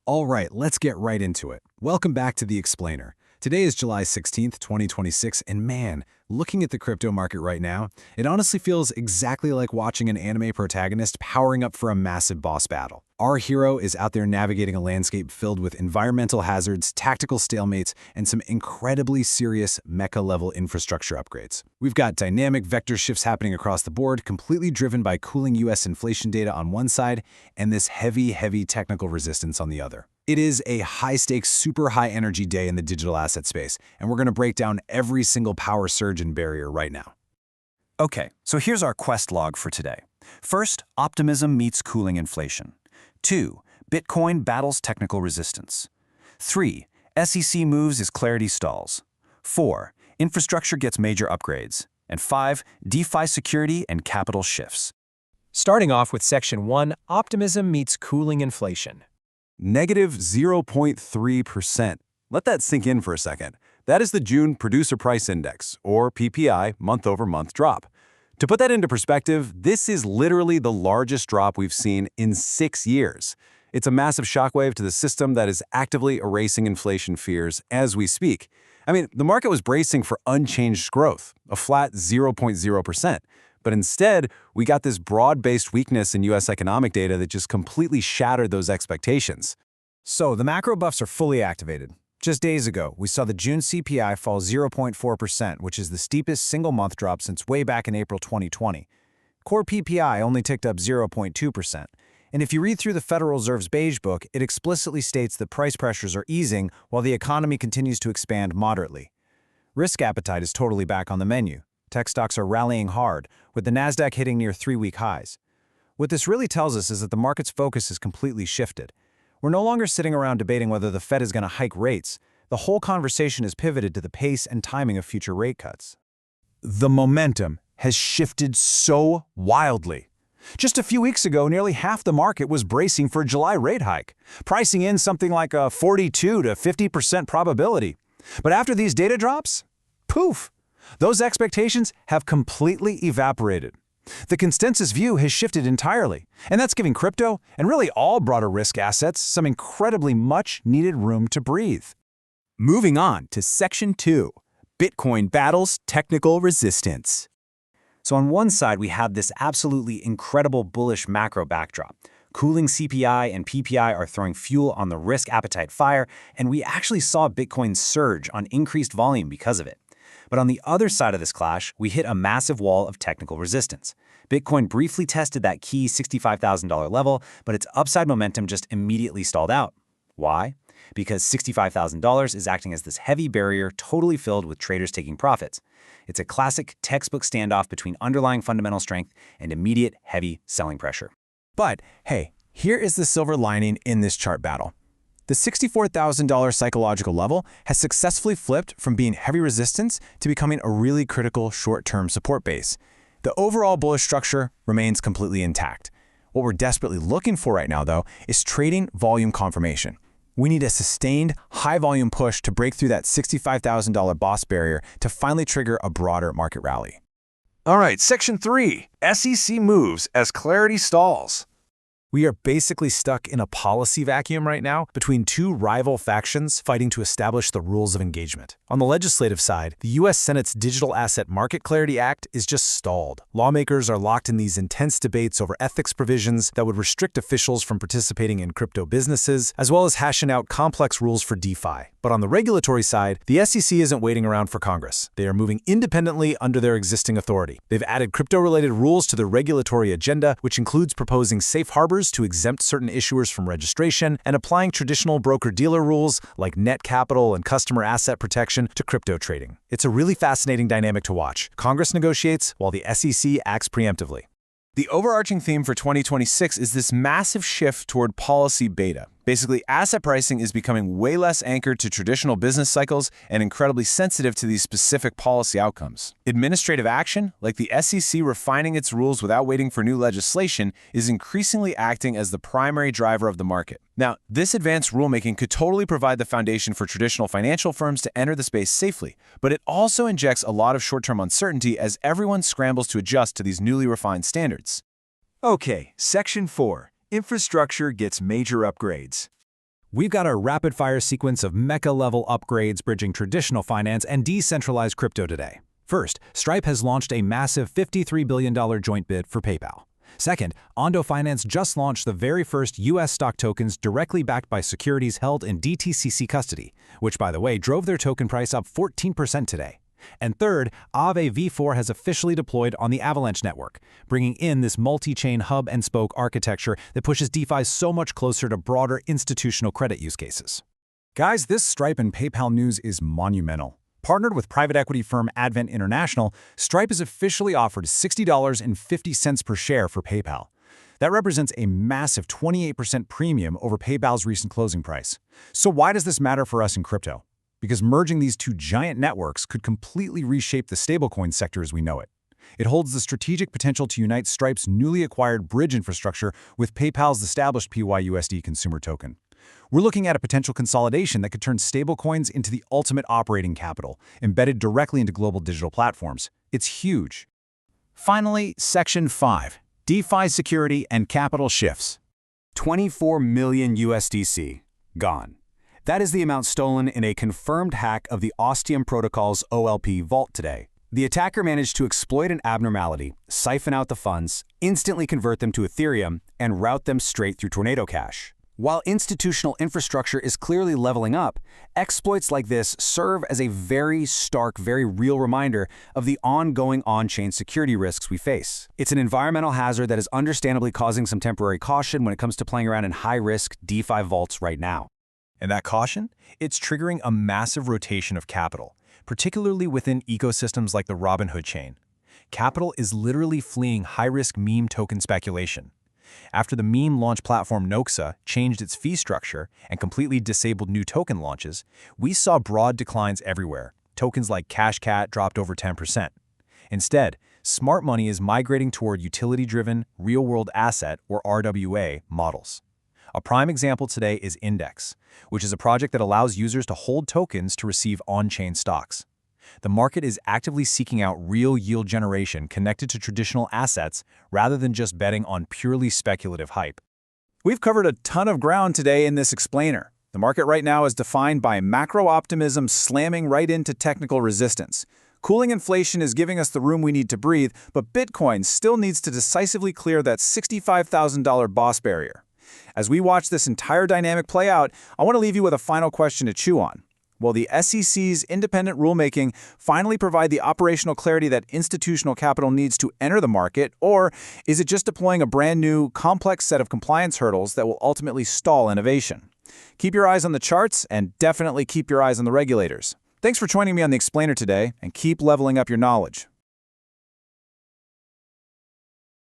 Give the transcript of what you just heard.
All right, let's get right into it. Welcome back to The Explainer. Today is July 16th, 2026, and man, looking at the crypto market right now, it honestly feels exactly like watching an anime protagonist powering up for a massive boss battle. Our hero is out there navigating a landscape filled with environmental hazards, tactical stalemates, and some incredibly serious mecha-level infrastructure upgrades. We've got dynamic vector shifts happening across the board, completely driven by cooling US inflation data on one side, and this heavy technical resistance on the other. It is a high-stakes, super high-energy day in the digital asset space, and we're going to break down every single power surge and barrier right now. Okay, so here's our quest log for today. First, optimism meets cooling inflation. 2. Bitcoin battles technical resistance. 3. SEC moves as clarity stalls. 4. Infrastructure gets major upgrades. And 5. DeFi security and capital shifts. Starting off with Section 1, optimism meets cooling inflation. Negative 0.3%. Let that sink in for a second. That is the June Producer Price Index, or PPI, month-over-month drop. To put that into perspective, this is literally the largest drop we've seen in 6 years. It's a massive shockwave to the system that is actively erasing inflation fears as we speak. I mean, the market was bracing for unchanged growth, a flat 0.0%. But instead, we got this broad-based weakness in U.S. economic data that just completely shattered those expectations. So the macro buffs are fully activated. Just days ago, we saw the June CPI fall 0.4%, which is the steepest single-month drop since way back in April 2020. Core PPI only ticked up 0.2%. And if you read through the Federal Reserve's Beige Book, it explicitly states that price pressures are easing while the economy continues to expand moderately. Risk appetite is totally back on the menu. Tech stocks are rallying hard, with the Nasdaq hitting near 3-week highs. What this really tells us is that the market's focus has completely shifted. We're no longer sitting around debating whether the Fed is going to hike rates. The whole conversation is pivoted to the pace and timing of future rate cuts. The momentum has shifted so wildly. Just a few weeks ago, nearly half the market was bracing for a July rate hike, pricing in something like a 42 to 50% probability. But after these data drops, poof! Those expectations have completely evaporated. The consensus view has shifted entirely, and that's giving crypto, and really all broader risk assets, some incredibly much-needed room to breathe. Moving on to Section 2, Bitcoin battles technical resistance. So on one side, we have this absolutely incredible bullish macro backdrop. Cooling CPI and PPI are throwing fuel on the risk appetite fire, and we actually saw Bitcoin surge on increased volume because of it. But on the other side of this clash, we hit a massive wall of technical resistance. Bitcoin briefly tested that key $65,000 level, but its upside momentum just immediately stalled out. Why? Because $65,000 is acting as this heavy barrier totally filled with traders taking profits. It's a classic textbook standoff between underlying fundamental strength and immediate heavy selling pressure. But hey, here is the silver lining in this chart battle. The $64,000 psychological level has successfully flipped from being heavy resistance to becoming a really critical short-term support base. The overall bullish structure remains completely intact. What we're desperately looking for right now, though, is trading volume confirmation. We need a sustained, high-volume push to break through that $65,000 boss barrier to finally trigger a broader market rally. All right, Section 3, SEC moves as clarity stalls. We are basically stuck in a policy vacuum right now between two rival factions fighting to establish the rules of engagement. On the legislative side, the U.S. Senate's Digital Asset Market Clarity Act is just stalled. Lawmakers are locked in these intense debates over ethics provisions that would restrict officials from participating in crypto businesses, as well as hashing out complex rules for DeFi. But on the regulatory side, the SEC isn't waiting around for Congress. They are moving independently under their existing authority. They've added crypto-related rules to their regulatory agenda, which includes proposing safe harbors to exempt certain issuers from registration and applying traditional broker-dealer rules like net capital and customer asset protection to crypto trading. It's a really fascinating dynamic to watch. Congress negotiates while the SEC acts preemptively. The overarching theme for 2026 is this massive shift toward policy beta. Basically, asset pricing is becoming way less anchored to traditional business cycles and incredibly sensitive to these specific policy outcomes. Administrative action, like the SEC refining its rules without waiting for new legislation, is increasingly acting as the primary driver of the market. Now, this advanced rulemaking could totally provide the foundation for traditional financial firms to enter the space safely, but it also injects a lot of short-term uncertainty as everyone scrambles to adjust to these newly refined standards. Okay, Section 4. Infrastructure gets major upgrades. We've got a rapid-fire sequence of mecha-level upgrades bridging traditional finance and decentralized crypto today. First, Stripe has launched a massive $53 billion joint bid for PayPal. Second, Ondo Finance just launched the very first U.S. stock tokens directly backed by securities held in DTCC custody, which, by the way, drove their token price up 14% today. And third, Aave V4 has officially deployed on the Avalanche network, bringing in this multi-chain hub-and-spoke architecture that pushes DeFi so much closer to broader institutional credit use cases. Guys, this Stripe and PayPal news is monumental. Partnered with private equity firm Advent International, Stripe has officially offered $60.50 per share for PayPal. That represents a massive 28% premium over PayPal's recent closing price. So why does this matter for us in crypto? Because merging these two giant networks could completely reshape the stablecoin sector as we know it. It holds the strategic potential to unite Stripe's newly acquired bridge infrastructure with PayPal's established PYUSD consumer token. We're looking at a potential consolidation that could turn stablecoins into the ultimate operating capital, embedded directly into global digital platforms. It's huge. Finally, Section 5, DeFi security and capital shifts. 24 million USDC, gone. That is the amount stolen in a confirmed hack of the Ostium Protocol's OLP vault today. The attacker managed to exploit an abnormality, siphon out the funds, instantly convert them to Ethereum, and route them straight through Tornado Cash. While institutional infrastructure is clearly leveling up, exploits like this serve as a very stark, very real reminder of the ongoing on-chain security risks we face. It's an environmental hazard that is understandably causing some temporary caution when it comes to playing around in high-risk DeFi vaults right now. And that caution? It's triggering a massive rotation of capital, particularly within ecosystems like the Robinhood chain. Capital is literally fleeing high-risk meme token speculation. After the meme launch platform Noxa changed its fee structure and completely disabled new token launches, we saw broad declines everywhere. Tokens like CashCat dropped over 10%. Instead, smart money is migrating toward utility-driven, real-world asset, or RWA, models. A prime example today is Index, which is a project that allows users to hold tokens to receive on-chain stocks. The market is actively seeking out real yield generation connected to traditional assets rather than just betting on purely speculative hype. We've covered a ton of ground today in this explainer. The market right now is defined by macro optimism slamming right into technical resistance. Cooling inflation is giving us the room we need to breathe, but Bitcoin still needs to decisively clear that $65,000 boss barrier. As we watch this entire dynamic play out, I want to leave you with a final question to chew on. Will the SEC's independent rulemaking finally provide the operational clarity that institutional capital needs to enter the market, or is it just deploying a brand new, complex set of compliance hurdles that will ultimately stall innovation? Keep your eyes on the charts, and definitely keep your eyes on the regulators. Thanks for joining me on The Explainer today, and keep leveling up your knowledge.